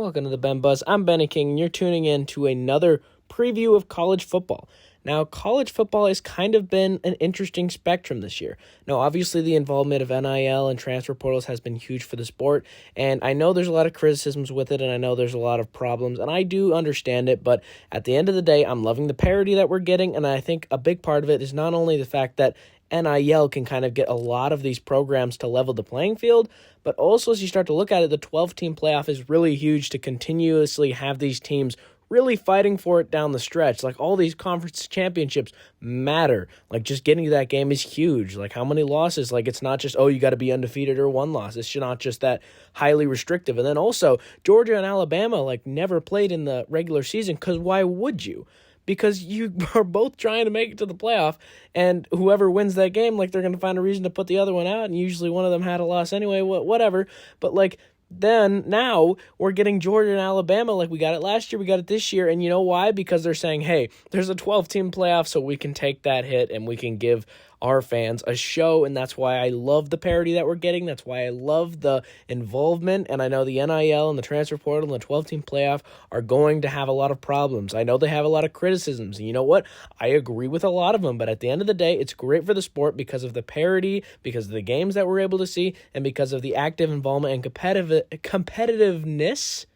Welcome to the Ben Buzz. I'm Benny King, and you're tuning in to another preview of college football. Now, college football has kind of been an interesting spectrum this year. Now, obviously, the involvement of NIL and transfer portals has been huge for the sport, and I know there's a lot of criticisms with it, and I know there's a lot of problems, and I do understand it, but at the end of the day, I'm loving the parity that we're getting, and I think a big part of it is not only the fact that NIL can kind of get a lot of these programs to level the playing field, but also as you start to look at it, the 12-team playoff is really huge to continuously have these teams really fighting for it down the stretch. Like, all these conference championships matter. Like, just getting to that game is huge. Like, how many losses? Like, it's not just, you got to be undefeated or one loss. It's not just that highly restrictive. And then also, Georgia and Alabama, never played in the regular season, because why would you? Because you are both trying to make it to the playoff, and whoever wins that game, they're going to find a reason to put the other one out, and usually one of them had a loss anyway, whatever. But, then now we're getting Georgia and Alabama we got it last year, we got it this year, and you know why? Because they're saying, hey, there's a 12-team playoff, so we can take that hit and we can give our fans a show, and that's why I love the parity that we're getting. That's why I love the involvement, and I know the NIL and the transfer portal and the 12-team playoff are going to have a lot of problems. I know they have a lot of criticisms, and you know what? I agree with a lot of them, but at the end of the day, it's great for the sport because of the parity, because of the games that we're able to see, and because of the active involvement and competitiveness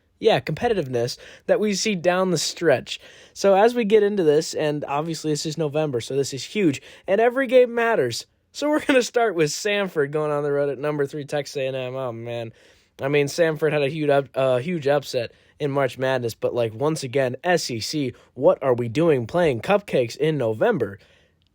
that we see down the stretch. So as we get into this, and obviously this is November, so this is huge, and every game matters. So we're going to start with Sanford going on the road at number 3, Texas A&M. Oh, man. I mean, Sanford had a huge upset in March Madness, but once again, SEC, what are we doing playing cupcakes in November?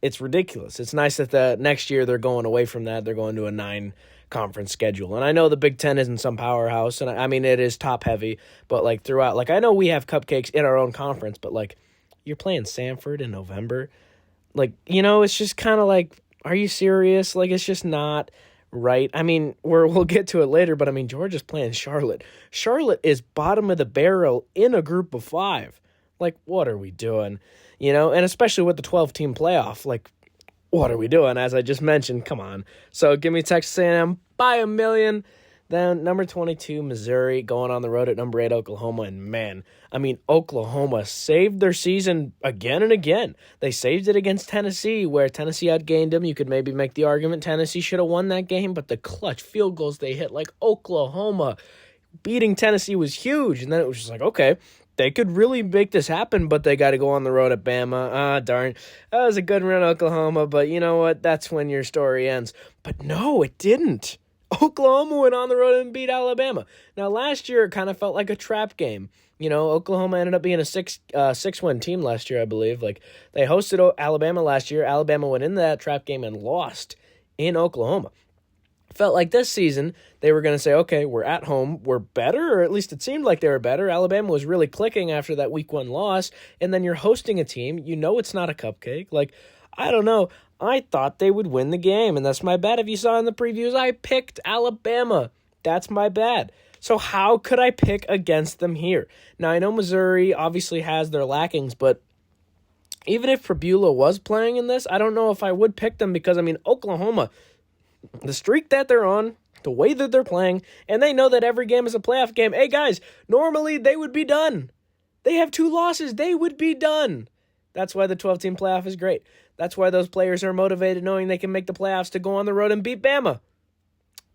It's ridiculous. It's nice that the next year they're going away from that. They're going to a 9-conference schedule. And I know the Big Ten isn't some powerhouse, and I mean, it is top-heavy, but throughout, I know we have cupcakes in our own conference, but you're playing Sanford in November. It's just kind of are you serious? It's just not right. I mean, we'll get to it later, but I mean, Georgia's playing Charlotte. Charlotte is bottom of the barrel in a group of 5. What are we doing? And especially with the 12-team playoff, what are we doing? As I just mentioned, come on. So give me Texas A&M by a million. Then number 22, Missouri, going on the road at number 8, Oklahoma. And man, I mean, Oklahoma saved their season again and again. They saved it against Tennessee, where Tennessee outgained them. You could maybe make the argument Tennessee should have won that game, but the clutch field goals they hit, Oklahoma beating Tennessee was huge. And then it was just okay, they could really make this happen, but they got to go on the road at Bama. Darn. That was a good run, Oklahoma, but you know what? That's when your story ends. But no, it didn't. Oklahoma went on the road and beat Alabama. Now, last year, it kind of felt like a trap game. Oklahoma ended up being a 6-win team last year, I believe. They hosted Alabama last year. Alabama went into that trap game and lost in Oklahoma. Felt like this season they were going to say, okay, we're at home, we're better, or at least it seemed like they were better. Alabama was really clicking after that week 1 loss, and then you're hosting a team. It's not a cupcake. I don't know. I thought they would win the game, and that's my bad. If you saw in the previews, I picked Alabama. That's my bad. So how could I pick against them here? Now, I know Missouri obviously has their lackings, but even if Prebula was playing in this, I don't know if I would pick them because, I mean, Oklahoma, the streak that they're on, the way that they're playing, and they know that every game is a playoff game. Hey, guys, normally they would be done. They have 2 losses. They would be done. That's why the 12-team playoff is great. That's why those players are motivated knowing they can make the playoffs to go on the road and beat Bama.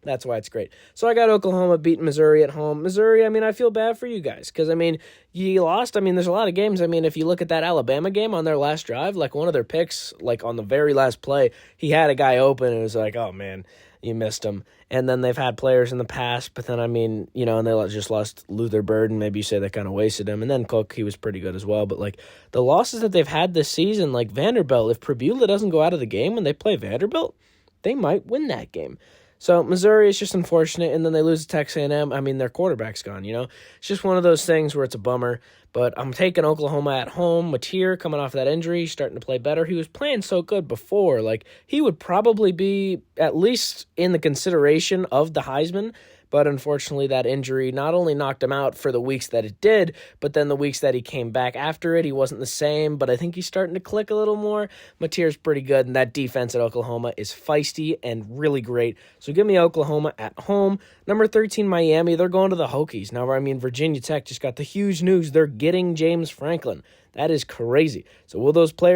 That's why it's great. So I got Oklahoma beating Missouri at home. Missouri, I mean, I feel bad for you guys because, I mean, you lost. I mean, there's a lot of games. I mean, if you look at that Alabama game on their last drive, one of their picks, on the very last play, he had a guy open and it was oh, man, you missed him. And then they've had players in the past, but then, I mean, and they just lost Luther Burden. Maybe you say that kind of wasted him. And then Cook, he was pretty good as well. But, the losses that they've had this season, Vanderbilt, if Prebula doesn't go out of the game when they play Vanderbilt, they might win that game. So Missouri is just unfortunate, and then they lose to Texas A&M. I mean, their quarterback's gone, It's just one of those things where it's a bummer. But I'm taking Oklahoma at home. Mateer coming off that injury, starting to play better. He was playing so good before. He would probably be at least in the consideration of the Heisman. but unfortunately that injury not only knocked him out for the weeks that it did, but then the weeks that he came back after it, he wasn't the same, but I think he's starting to click a little more. Mateer's pretty good, and that defense at Oklahoma is feisty and really great. So give me Oklahoma at home. Number 13, Miami, they're going to the Hokies. Now, Virginia Tech just got the huge news. They're getting James Franklin. That is crazy. So will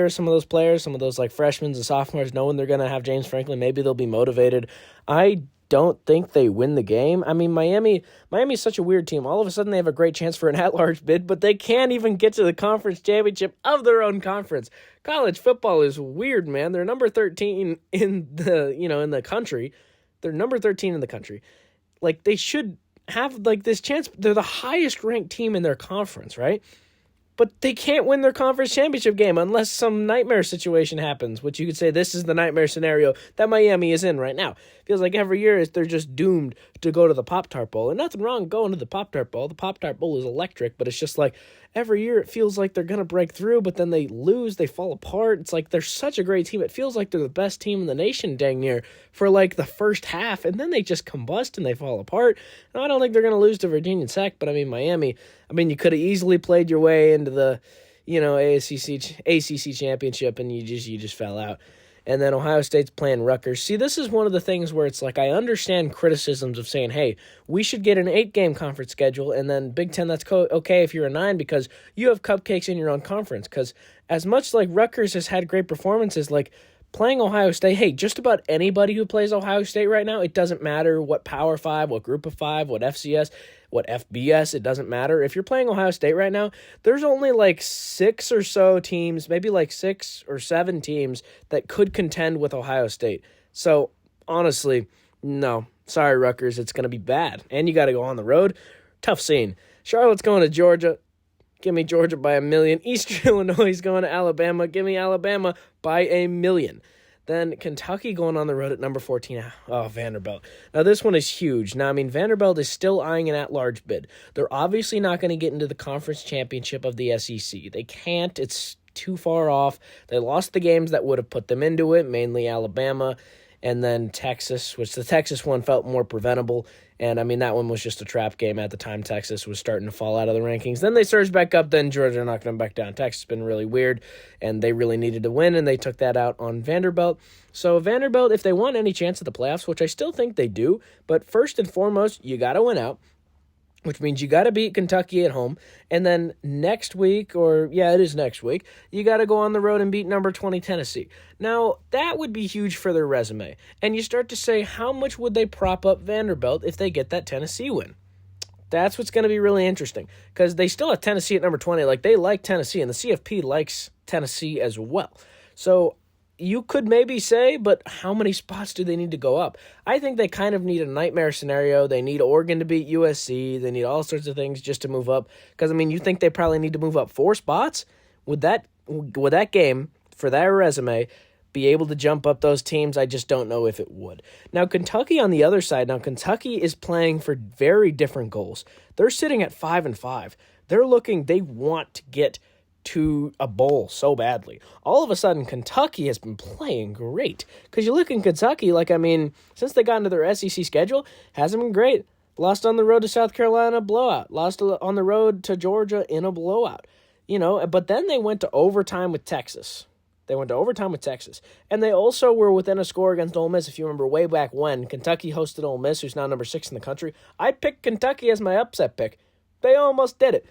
some of those like freshmen and sophomores, knowing they're going to have James Franklin, maybe they'll be motivated. I don't think they win the game. I mean, Miami's such a weird team. All of a sudden, they have a great chance for an at-large bid, but they can't even get to the conference championship of their own conference. College football is weird, man. They're number 13 in the country. They're number 13 in the country. Like, they should have, like, this chance. They're the highest-ranked team in their conference, right? But they can't win their conference championship game unless some nightmare situation happens, which you could say this is the nightmare scenario that Miami is in right now. Feels like every year they're just doomed to go to the Pop-Tart Bowl. And nothing wrong going to the Pop-Tart Bowl. The Pop-Tart Bowl is electric, but it's just like every year it feels like they're going to break through, but then they lose, they fall apart. It's like they're such a great team. It feels like they're the best team in the nation dang near for like the first half, and then they just combust and they fall apart. And I don't think they're going to lose to Virginia Tech, but I mean, Miami, you could have easily played your way into the, ACC championship, and you just fell out. And then Ohio State's playing Rutgers. See, this is one of the things where it's like I understand criticisms of saying, hey, we should get an 8-game conference schedule, and then Big Ten, that's okay if you're a 9 because you have cupcakes in your own conference. Because as much like Rutgers has had great performances, like playing Ohio State, hey, just about anybody who plays Ohio State right now, it doesn't matter what Power 5, what Group of 5, what FCS, what FBS, it doesn't matter. If you're playing Ohio State right now, there's only like 6 or so teams, maybe like 6 or 7 teams that could contend with Ohio State. So, honestly, no. Sorry, Rutgers, it's going to be bad. And you got to go on the road. Tough scene. Charlotte's going to Georgia. Give me Georgia by 1 million. Eastern Illinois is going to Alabama. Give me Alabama by 1 million. Then Kentucky going on the road at number 14. Oh, Vanderbilt. Now, this one is huge. Now, Vanderbilt is still eyeing an at-large bid. They're obviously not going to get into the conference championship of the SEC. They can't. It's too far off. They lost the games that would have put them into it, mainly Alabama and then Texas, which the Texas one felt more preventable. And, that one was just a trap game at the time. Texas was starting to fall out of the rankings. Then they surged back up. Then Georgia knocked them back down. Texas has been really weird, and they really needed to win, and they took that out on Vanderbilt. So Vanderbilt, if they want any chance at the playoffs, which I still think they do, but first and foremost, you got to win out, which means you got to beat Kentucky at home. And then next week, it is next week, you got to go on the road and beat number 20 Tennessee. Now, that would be huge for their resume. And you start to say, how much would they prop up Vanderbilt if they get that Tennessee win? That's what's going to be really interesting, because they still have Tennessee at number 20. Like, they like Tennessee, and the CFP likes Tennessee as well. So you could maybe say, but how many spots do they need to go up? I think they kind of need a nightmare scenario. They need Oregon to beat USC. They need all sorts of things just to move up. Because, you think they probably need to move up 4 spots? Would that game, for their resume, be able to jump up those teams? I just don't know if it would. Now, Kentucky on the other side, Kentucky is playing for very different goals. They're sitting at 5-5. They want to get to a bowl so badly. All of a sudden, Kentucky has been playing great. Because you look in Kentucky, since they got into their SEC schedule, hasn't been great. Lost on the road to South Carolina, blowout. Lost on the road to Georgia in a blowout. But then they went to overtime with Texas. And they also were within a score against Ole Miss. If you remember way back when, Kentucky hosted Ole Miss, who's now number 6 in the country. I picked Kentucky as my upset pick. They almost did it.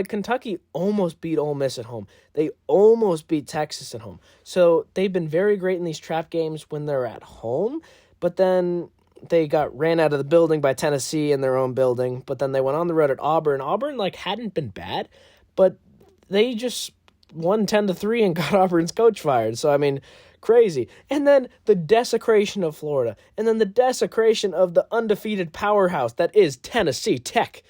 Kentucky almost beat Ole Miss at home. They almost beat Texas at home. So they've been very great in these trap games when they're at home. But then they got ran out of the building by Tennessee in their own building. But then they went on the road at Auburn. Auburn, hadn't been bad, but they just won 10-3 and got Auburn's coach fired. So, crazy. And then the desecration of Florida. And then the desecration of the undefeated powerhouse that is Tennessee Tech.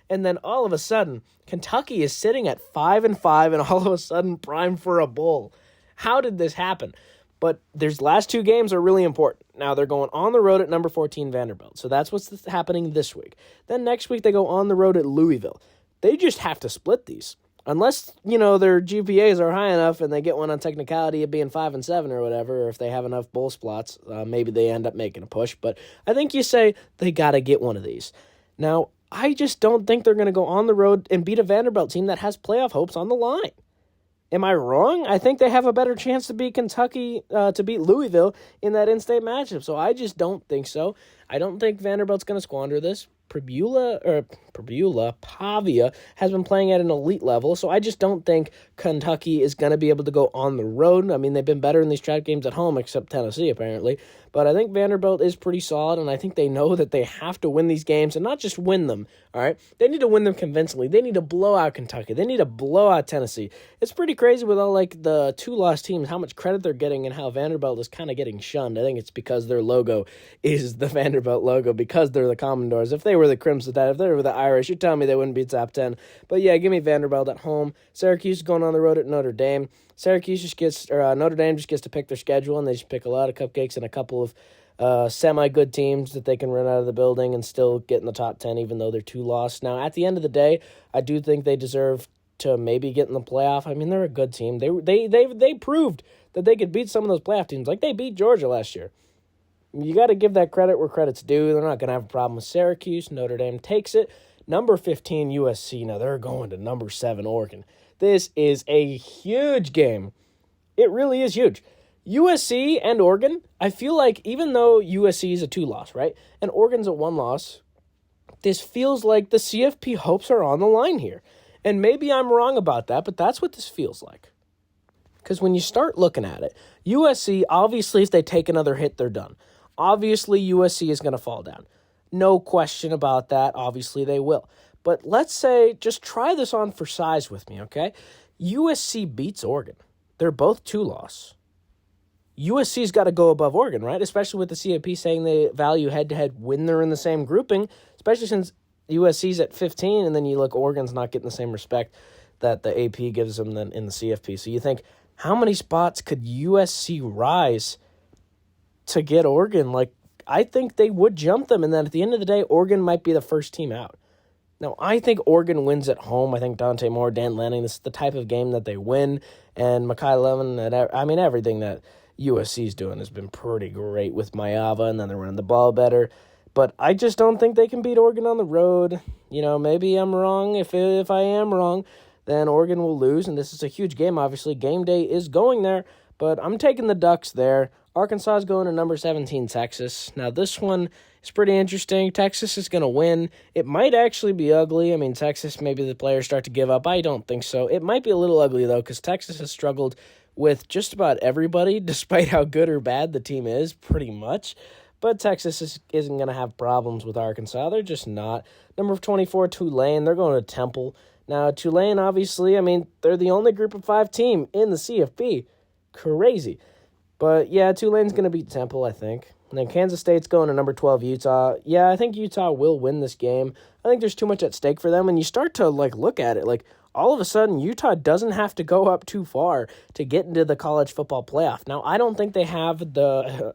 And then all of a sudden, Kentucky is sitting at 5-5 and all of a sudden primed for a bowl. How did this happen? But their last 2 games are really important. Now they're going on the road at number 14 Vanderbilt. So that's what's happening this week. Then next week they go on the road at Louisville. They just have to split these. Unless, their GPAs are high enough and they get one on technicality of being 5-7 or whatever, or if they have enough bowl spots, maybe they end up making a push. But I think you say they got to get one of these. Now, I just don't think they're going to go on the road and beat a Vanderbilt team that has playoff hopes on the line. Am I wrong? I think they have a better chance to beat Kentucky, to beat Louisville in that in-state matchup. So I just don't think so. I don't think Vanderbilt's going to squander this. Pavia has been playing at an elite level, so I just don't think Kentucky is going to be able to go on the road. I mean, they've been better in these trap games at home, except Tennessee, apparently. But I think Vanderbilt is pretty solid, and I think they know that they have to win these games, and not just win them, all right? They need to win them convincingly. They need to blow out Kentucky. They need to blow out Tennessee. It's pretty crazy with all, the two-loss teams, how much credit they're getting and how Vanderbilt is kind of getting shunned. I think it's because their logo is the Vanderbilt logo, because they're the Commodores. If they were the Crimson Tide, if they were the Irish, you're telling me they wouldn't be top 10. But yeah, give me Vanderbilt at home. Syracuse is going on the road at Notre Dame. Notre Dame just gets to pick their schedule, and they just pick a lot of cupcakes and a couple of semi-good teams that they can run out of the building and still get in the top 10, even though they're 2-loss. Now, at the end of the day, I do think they deserve to maybe get in the playoff. I mean, they're a good team. They proved that they could beat some of those playoff teams. Like, they beat Georgia last year. You got to give that credit where credit's due. They're not going to have a problem with Syracuse. Notre Dame takes it. Number 15, USC. Now, they're going to number 7, Oregon. This is a huge game. It really is huge. USC and Oregon, I feel like even though USC is a 2-loss, right, and Oregon's a 1-loss, this feels like the CFP hopes are on the line here. And maybe I'm wrong about that, but that's what this feels like. Because when you start looking at it, USC, obviously, if they take another hit, they're done. Obviously, USC is going to fall down. No question about that. Obviously, they will. But let's say, just try this on for size with me, okay? USC beats Oregon. They're both 2-loss. USC's got to go above Oregon, right? Especially with the CFP saying they value head-to-head when they're in the same grouping, especially since USC's at 15, and then you look, Oregon's not getting the same respect that the AP gives them than in the CFP. So you think, how many spots could USC rise to get Oregon? I think they would jump them, and then at the end of the day, Oregon might be the first team out. Now, I think Oregon wins at home. I think Dante Moore, Dan Lanning, this is the type of game that they win, and Mekhi Levin, and everything that USC's doing has been pretty great with Maiyava, and then they're running the ball better. But I just don't think they can beat Oregon on the road. Maybe I'm wrong. If I am wrong, then Oregon will lose, and this is a huge game, obviously. Game day is going there, but I'm taking the Ducks there. Arkansas is going to number 17, Texas. Now, this one is pretty interesting. Texas is going to win. It might actually be ugly. I mean, Texas, maybe the players start to give up. I don't think so. It might be a little ugly, though, because Texas has struggled with just about everybody, despite how good or bad the team is, pretty much. But Texas isn't going to have problems with Arkansas. They're just not. Number 24, Tulane. They're going to Temple. Now, Tulane, obviously, they're the only group of 5 team in the CFB. Crazy. But, yeah, Tulane's going to beat Temple, I think. And then Kansas State's going to number 12, Utah. Yeah, I think Utah will win this game. I think there's too much at stake for them. And you start to, look at it. All of a sudden, Utah doesn't have to go up too far to get into the college football playoff. Now, I don't think they have I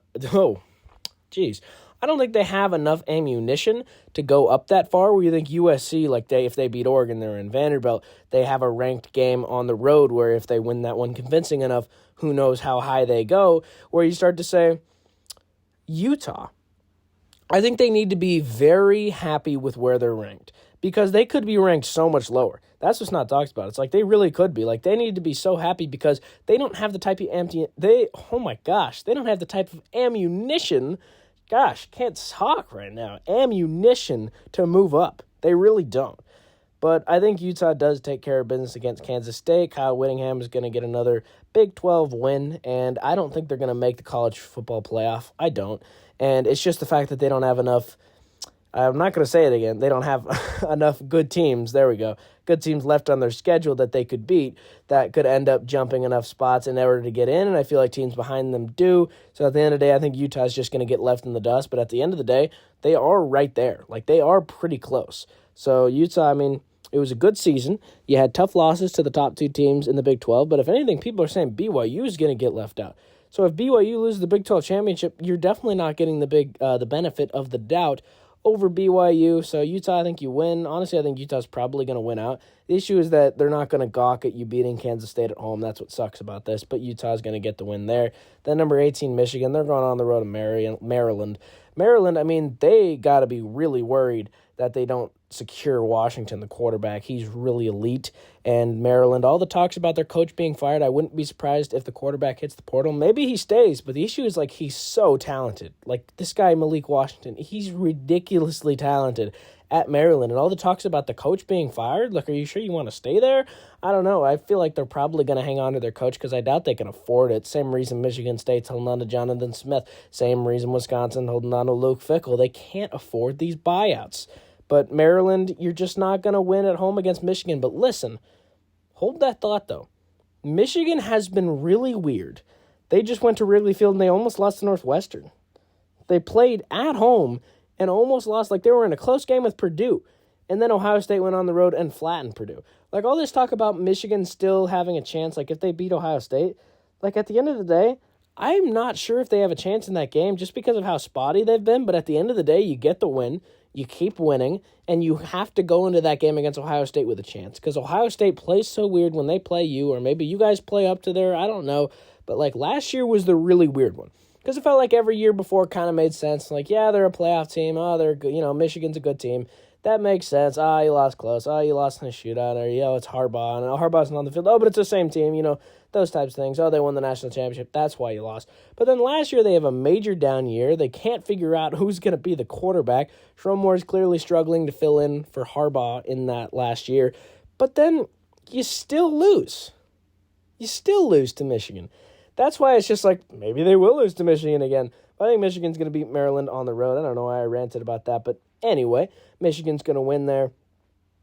don't think they have enough ammunition to go up that far where you think USC, if they beat Oregon, they're in Vanderbilt, they have a ranked game on the road where if they win that one convincing enough, who knows how high they go, where you start to say, Utah, I think they need to be very happy with where they're ranked because they could be ranked so much lower. That's what's not talked about. It's they really could be. They need to be so happy because they don't have the type of they don't have the type of ammunition. Gosh, can't talk right now. Ammunition to move up. They really don't. But I think Utah does take care of business against Kansas State. Kyle Whittingham is going to get another Big 12 win, and I don't think they're going to make the college football playoff. I don't. And it's just the fact that they don't have enough. I'm not going to say it again. They don't have enough good teams. There we go. Good teams left on their schedule that they could beat that could end up jumping enough spots in order to get in, and I feel like teams behind them do. So at the end of the day, I think Utah's just going to get left in the dust, but at the end of the day, they are right there. They are pretty close. So Utah, it was a good season. You had tough losses to the top 2 teams in the Big 12, but if anything, people are saying BYU is going to get left out. So if BYU loses the Big 12 championship, you're definitely not getting the benefit of the doubt over BYU. So Utah, I think you win. Honestly, I think Utah's probably going to win out. The issue is that they're not going to gawk at you beating Kansas State at home. That's what sucks about this. But Utah's going to get the win there. Then number 18, Michigan. They're going on the road to Maryland. Maryland, they got to be really worried that they don't secure Washington, the quarterback. He's really elite. And Maryland, all the talks about their coach being fired, I wouldn't be surprised if the quarterback hits the portal. Maybe he stays, but the issue is, like, he's so talented. Like, this guy, Malik Washington, he's ridiculously talented at Maryland. And all the talks about the coach being fired, like, are you sure you want to stay there? I don't know. I feel like they're probably going to hang on to their coach because I doubt they can afford it. Same reason Michigan State's holding on to Jonathan Smith. Same reason Wisconsin holding on to Luke Fickell. They can't afford these buyouts. But Maryland, you're just not going to win at home against Michigan. But listen, hold that thought, though. Michigan has been really weird. They just went to Wrigley Field and they almost lost to Northwestern. They played at home and almost lost. Like, they were in a close game with Purdue. And then Ohio State went on the road and flattened Purdue. Like, all this talk about Michigan still having a chance, like, if they beat Ohio State, like, at the end of the day, I'm not sure if they have a chance in that game just because of how spotty they've been. But at the end of the day, you get the win. You keep winning, and you have to go into that game against Ohio State with a chance because Ohio State plays so weird when they play you, or maybe you guys play up to their, I don't know. But, like, last year was the really weird one because it felt like every year before kind of made sense. Like, yeah, they're a playoff team. Oh, they're good. You know, Michigan's a good team. That makes sense. Oh, you lost close. Oh, you lost in a shootout. Or, it's Harbaugh. And Harbaugh's not on the field. Oh, but it's the same team. You know, those types of things. Oh, they won the national championship. That's why you lost. But then last year they have a major down year. They can't figure out who's going to be the quarterback. Shromore's clearly struggling to fill in for Harbaugh in that last year. But then you still lose. You still lose to Michigan. That's why it's just like maybe they will lose to Michigan again. But I think Michigan's going to beat Maryland on the road. I don't know why I ranted about that. But anyway, Michigan's going to win there.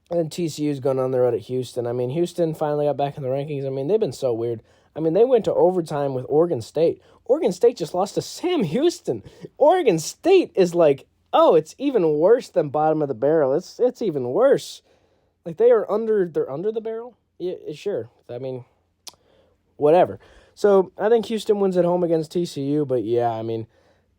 And TCU's going on the road at Houston. I mean, Houston finally got back in the rankings. I mean, they've been so weird. I mean, they went to overtime with Oregon State. Oregon State just lost to Sam Houston. Oregon State is like, oh, it's even worse than bottom of the barrel. It's even worse. Like, they're under the barrel? Yeah, sure. I mean, whatever. So, I think Houston wins at home against TCU, but yeah, I mean,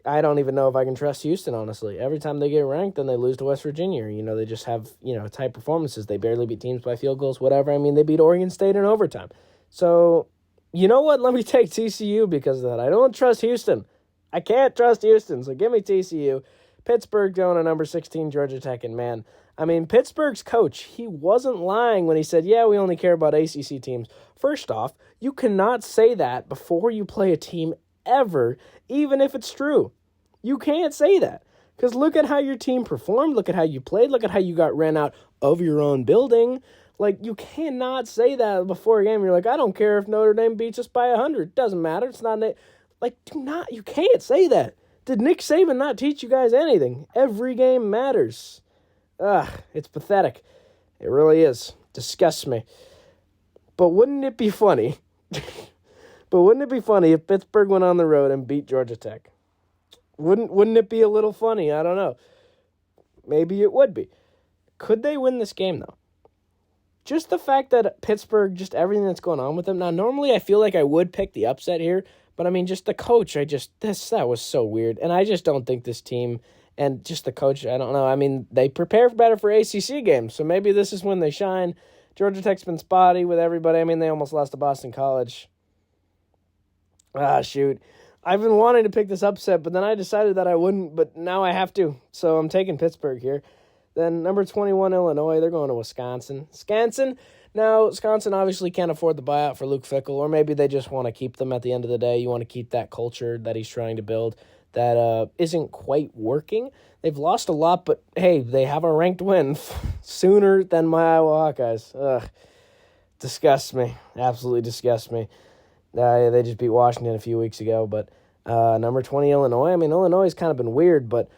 I don't even know if I can trust Houston, honestly. Every time they get ranked, then they lose to West Virginia. You know, they just have, tight performances. They barely beat teams by field goals, whatever. I mean, they beat Oregon State in overtime. So, you know what? Let me take TCU because of that. I don't trust Houston. I can't trust Houston, so give me TCU. Pittsburgh going to number 16, Georgia Tech, and man, I mean, Pittsburgh's coach, he wasn't lying when he said, yeah, we only care about ACC teams. First off, you cannot say that before you play a team ever, even if it's true. You can't say that because look at how your team performed. Look at how you played. Look at how you got ran out of your own building. Like, you cannot say that before a game. You're like, I don't care if Notre Dame beats us by 100. It doesn't matter. It's not like, you can't say that. Did Nick Saban not teach you guys anything? Every game matters. It's pathetic. It really is. Disgusts me. But wouldn't it be funny? If Pittsburgh went on the road and beat Georgia Tech? Wouldn't it be a little funny? I don't know. Maybe it would be. Could they win this game, though? Just the fact that Pittsburgh, just everything that's going on with them. Now, normally I feel like I would pick the upset here, but I mean, just the coach, that was so weird. And I just don't think this team and just the coach, I don't know. I mean, they prepare better for ACC games, so maybe this is when they shine. Georgia Tech's been spotty with everybody. I mean, they almost lost to Boston College. Shoot. I've been wanting to pick this upset, but then I decided that I wouldn't, but now I have to. So I'm taking Pittsburgh here. Then number 21, Illinois, they're going to Wisconsin. Now, Sconsin obviously can't afford the buyout for Luke Fickell, or maybe they just want to keep them at the end of the day. You want to keep that culture that he's trying to build that isn't quite working. They've lost a lot, but hey, they have a ranked win sooner than my Iowa Hawkeyes. Disgusts me. Absolutely disgusts me. They just beat Washington a few weeks ago, but number 20, Illinois. I mean, Illinois has kind of been weird, but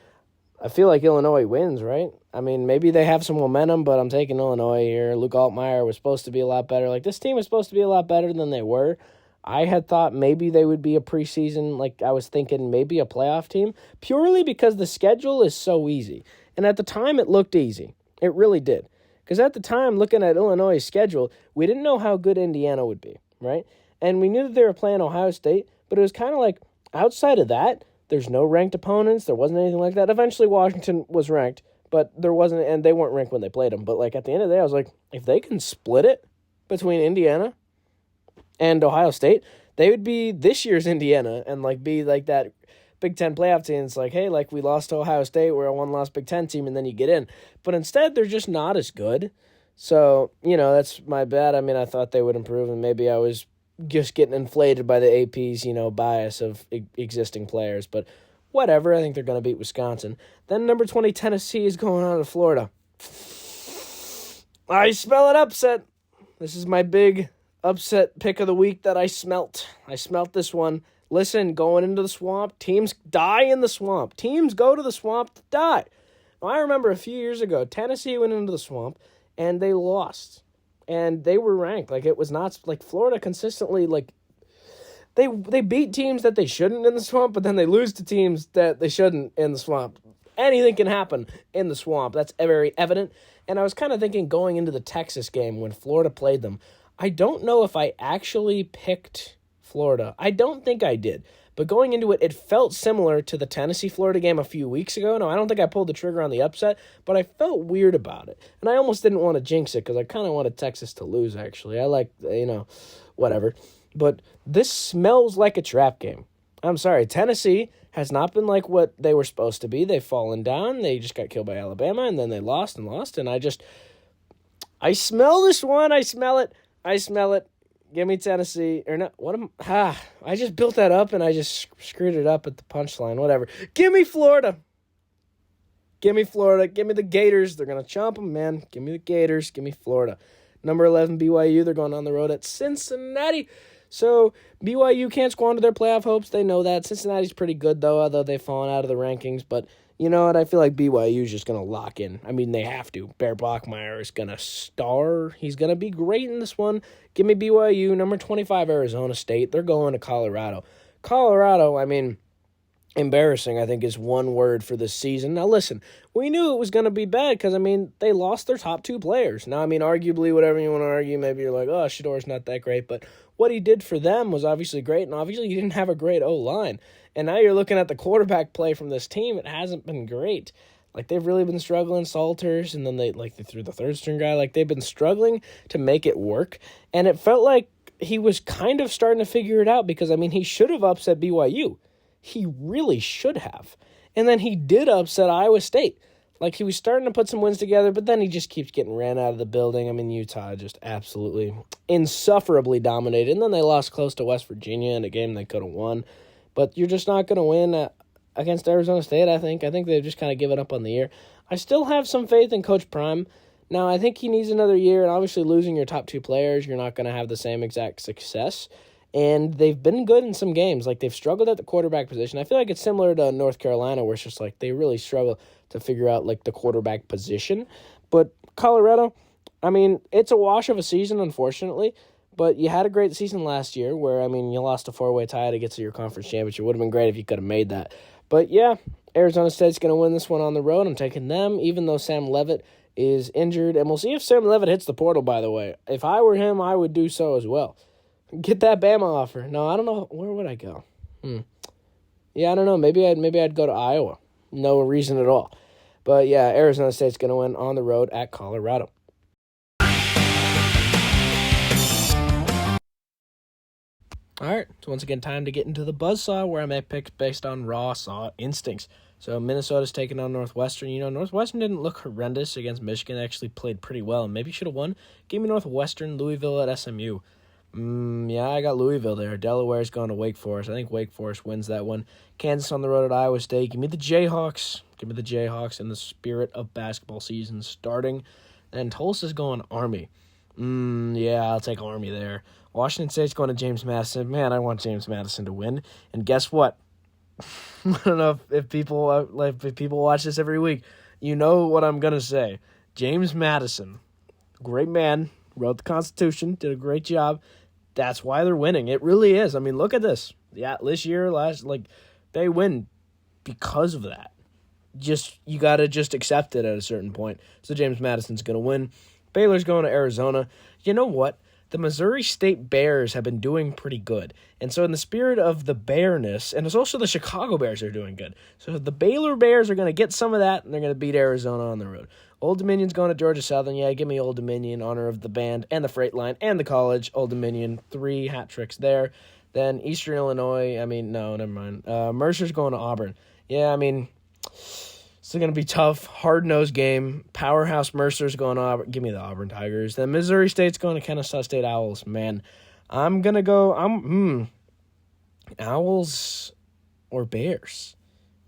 I feel like Illinois wins, right? I mean, maybe they have some momentum, but I'm taking Illinois here. Luke Altmaier was supposed to be a lot better. Like, this team was supposed to be a lot better than they were. I had thought maybe they would be a preseason, like I was thinking maybe a playoff team, purely because the schedule is so easy. And at the time, it looked easy. It really did. Because at the time, looking at Illinois' schedule, we didn't know how good Indiana would be, right? And we knew that they were playing Ohio State, but it was kind of like, outside of that, there's no ranked opponents. There wasn't anything like that. Eventually, Washington was ranked, but there wasn't, and they weren't ranked when they played them. But, like, at the end of the day, I was like, if they can split it between Indiana and Ohio State, they would be this year's Indiana and, like, be like that Big Ten playoff team. It's like, hey, like we lost to Ohio State, we're a one-loss Big Ten team, and then you get in. But instead, they're just not as good. So, that's my bad. I mean, I thought they would improve, and maybe I was just getting inflated by the AP's, bias of existing players. But whatever, I think they're going to beat Wisconsin. Then number 20, Tennessee is going on to Florida. I smell an upset. This is my big upset pick of the week that I smelt. I smelt this one. Listen, going into the swamp, teams die in the swamp. Teams go to the swamp to die. Now, I remember a few years ago, Tennessee went into the swamp, and they lost. And they were ranked. Like, it was not, like, Florida consistently, like, they beat teams that they shouldn't in the swamp, but then they lose to teams that they shouldn't in the swamp. Anything can happen in the swamp. That's very evident. And I was kind of thinking going into the Texas game when Florida played them, I don't know if I actually picked Florida. I don't think I did. But going into it, it felt similar to the Tennessee-Florida game a few weeks ago. No, I don't think I pulled the trigger on the upset, but I felt weird about it. And I almost didn't want to jinx it because I kind of wanted Texas to lose, actually. I like, whatever. But this smells like a trap game. I'm sorry, Tennessee has not been like what they were supposed to be. They've fallen down. They just got killed by Alabama, and then they lost. And I smell this one. I smell it. Give me Tennessee. Or not. I just built that up, and I just screwed it up at the punchline. Whatever. Give me Florida. Give me the Gators. They're going to chomp them, man. Give me the Gators. Give me Florida. Number 11, BYU. They're going on the road at Cincinnati. So BYU can't squander their playoff hopes. They know that. Cincinnati's pretty good, though, although they've fallen out of the rankings. But you know what? I feel like BYU is just going to lock in. I mean, they have to. Bear Bachmeier is going to star. He's going to be great in this one. Give me BYU. Number 25, Arizona State. They're going to Colorado. Colorado, I mean, embarrassing, I think, is one word for this season. Now, listen, we knew it was going to be bad because, I mean, they lost their top two players. Now, I mean, arguably, whatever you want to argue, maybe you're like, oh, Shador's not that great. But what he did for them was obviously great, and obviously he didn't have a great O-line. And now you're looking at the quarterback play from this team. It hasn't been great. Like, they've really been struggling, Salters, and then they threw the third-string guy. Like, they've been struggling to make it work. And it felt like he was kind of starting to figure it out because, I mean, he should have upset BYU. He really should have. And then he did upset Iowa State. Like, he was starting to put some wins together, but then he just keeps getting ran out of the building. I mean, Utah just absolutely insufferably dominated. And then they lost close to West Virginia in a game they could have won. But you're just not going to win against Arizona State, I think. I think they've just kind of given up on the year. I still have some faith in Coach Prime. Now, I think he needs another year, and obviously losing your top two players, you're not going to have the same exact success. And they've been good in some games. Like, they've struggled at the quarterback position. I feel like it's similar to North Carolina, where it's just like they really struggle to figure out, like, the quarterback position. But Colorado, I mean, it's a wash of a season, unfortunately. But you had a great season last year where, I mean, you lost a four-way tie to get to your conference championship. It would have been great if you could have made that. But, yeah, Arizona State's going to win this one on the road. I'm taking them, even though Sam Leavitt is injured. And we'll see if Sam Leavitt hits the portal, by the way. If I were him, I would do so as well. Get that Bama offer. No, I don't know. Where would I go? Yeah, I don't know. Maybe I'd go to Iowa. No reason at all. But, yeah, Arizona State's going to win on the road at Colorado. All right, so once again, time to get into the buzzsaw where I make picks based on raw saw instincts. So Minnesota's taking on Northwestern. You know, Northwestern didn't look horrendous against Michigan. They actually played pretty well and maybe should have won. Give me Northwestern, Louisville at SMU. Yeah, I got Louisville there. Delaware's going to Wake Forest. I think Wake Forest wins that one. Kansas on the road at Iowa State. Give me the Jayhawks. Give me the Jayhawks in the spirit of basketball season starting. And Tulsa's going Army. Yeah, I'll take Army there. Washington State's going to James Madison. Man, I want James Madison to win. And guess what? I don't know if people watch this every week. You know what I'm going to say. James Madison, great man, wrote the Constitution, did a great job. That's why they're winning. It really is. I mean, look at this. Yeah, this year, they win because of that. You got to just accept it at a certain point. So James Madison's going to win. Baylor's going to Arizona. You know what? The Missouri State Bears have been doing pretty good. And so in the spirit of the Bearness, and it's also the Chicago Bears are doing good. So the Baylor Bears are going to get some of that, and they're going to beat Arizona on the road. Old Dominion's going to Georgia Southern. Yeah, give me Old Dominion in honor of the band and the Freight Line and the college. Old Dominion, 3 hat tricks there. Then Eastern Illinois, no, never mind. Mercer's going to Auburn. Yeah, it's still going to be tough. Hard-nosed game. Powerhouse Mercer's going to Auburn. Give me the Auburn Tigers. Then Missouri State's going to Kennesaw State Owls. Man, I'm going to go Owls or Bears.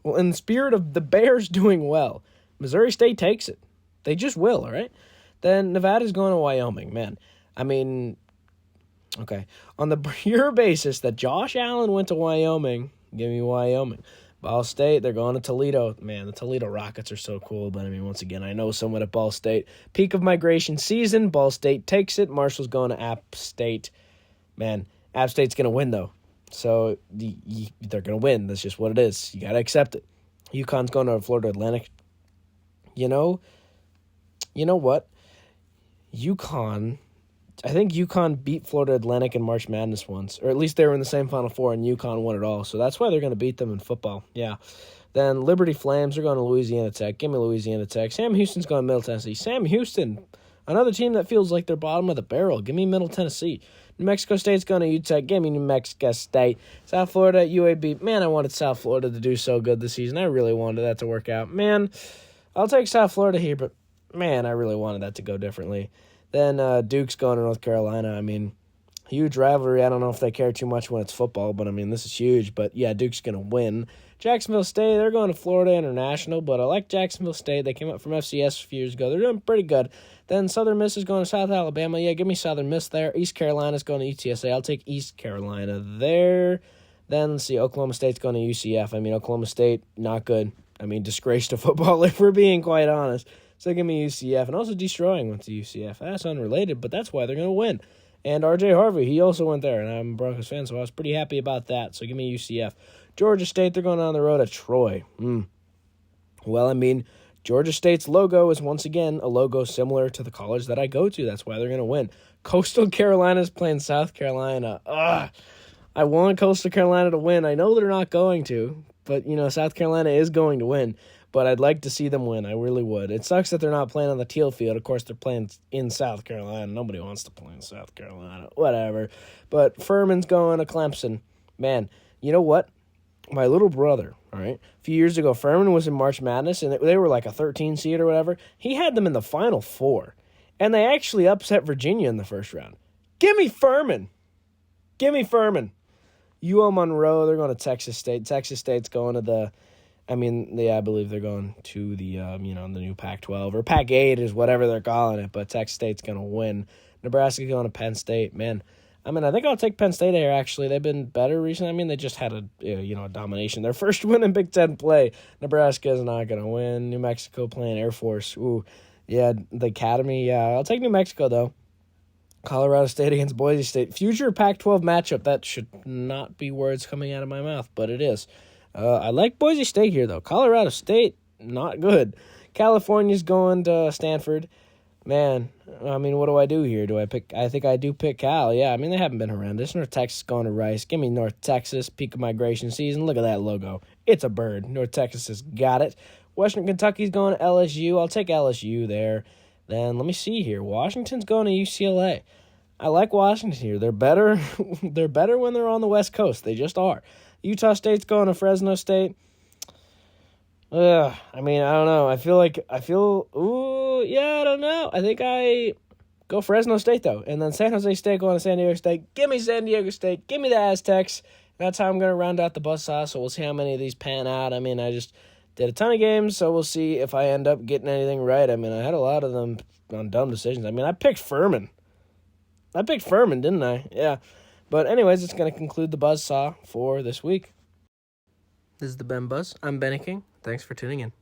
Well, in the spirit of the Bears doing well, Missouri State takes it. They just will, all right? Then Nevada's going to Wyoming. Man, okay. On the pure basis that Josh Allen went to Wyoming, give me Wyoming. Ball State, they're going to Toledo. Man, the Toledo Rockets are so cool, but once again, I know someone at Ball State. Peak of migration season, Ball State takes it. Marshall's going to App State. Man, App State's going to win, though. So they're going to win. That's just what it is. You got to accept it. UConn's going to Florida Atlantic. You know what? I think UConn beat Florida Atlantic in March Madness once, or at least they were in the same Final Four, and UConn won it all. So that's why they're going to beat them in football. Yeah. Then Liberty Flames are going to Louisiana Tech. Give me Louisiana Tech. Sam Houston's going to Middle Tennessee. Sam Houston, another team that feels like they're bottom of the barrel. Give me Middle Tennessee. New Mexico State's going to UTEP. Give me New Mexico State. South Florida, UAB. Man, I wanted South Florida to do so good this season. I really wanted that to work out. Man, I'll take South Florida here, but, man, I really wanted that to go differently. Then Duke's going to North Carolina. Huge rivalry. I don't know if they care too much when it's football, but, this is huge. But, yeah, Duke's going to win. Jacksonville State, they're going to Florida International, but I like Jacksonville State. They came up from FCS a few years ago. They're doing pretty good. Then Southern Miss is going to South Alabama. Yeah, give me Southern Miss there. East Carolina's going to UTSA. I'll take East Carolina there. Then, let's see, Oklahoma State's going to UCF. Oklahoma State, not good. Disgrace to football, if we're being quite honest. So give me UCF. And also Destroying went to UCF. That's unrelated, but that's why they're going to win. And R.J. Harvey, he also went there, and I'm a Broncos fan, so I was pretty happy about that. So give me UCF. Georgia State, they're going on the road at Troy. Well, Georgia State's logo is once again a logo similar to the college that I go to. That's why they're going to win. Coastal Carolina's playing South Carolina. I want Coastal Carolina to win. I know they're not going to, but, South Carolina is going to win. But I'd like to see them win. I really would. It sucks that they're not playing on the teal field. Of course, they're playing in South Carolina. Nobody wants to play in South Carolina. Whatever. But Furman's going to Clemson. Man, you know what? My little brother, all right, a few years ago, Furman was in March Madness, and they were like a 13 seed or whatever. He had them in the Final Four, and they actually upset Virginia in the first round. Give me Furman. Give me Furman. UL Monroe, they're going to Texas State. Texas State's going to I believe they're going to the the new Pac-12 or Pac-8 is whatever they're calling it, but Texas State's going to win. Nebraska's going to Penn State. Man, I think I'll take Penn State here, actually. They've been better recently. They just had a domination. Their first win in Big Ten play. Nebraska is not going to win. New Mexico playing Air Force. Ooh, yeah, the Academy. Yeah, I'll take New Mexico, though. Colorado State against Boise State. Future Pac-12 matchup. That should not be words coming out of my mouth, but it is. I like Boise State here, though. Colorado State, not good. California's going to Sanford. Man, what do I do here? I think I do pick Cal. Yeah, they haven't been horrendous. North Texas going to Rice. Give me North Texas. Peak of migration season. Look at that logo. It's a bird. North Texas has got it. Western Kentucky's going to LSU. I'll take LSU there. Then let me see here. Washington's going to UCLA. I like Washington here. They're better. They're better when they're on the West Coast. They just are. Utah State's going to Fresno State. I don't know. I don't know. I think I go Fresno State, though. And then San Jose State going to San Diego State. Give me San Diego State. Give me the Aztecs. That's how I'm going to round out the buzzsaw, so we'll see how many of these pan out. I just did a ton of games, so we'll see if I end up getting anything right. I had a lot of them on dumb decisions. I picked Furman. Didn't I? Yeah. But anyways, it's going to conclude the buzzsaw for this week. This is the Ben Buzz. I'm Benny King. Thanks for tuning in.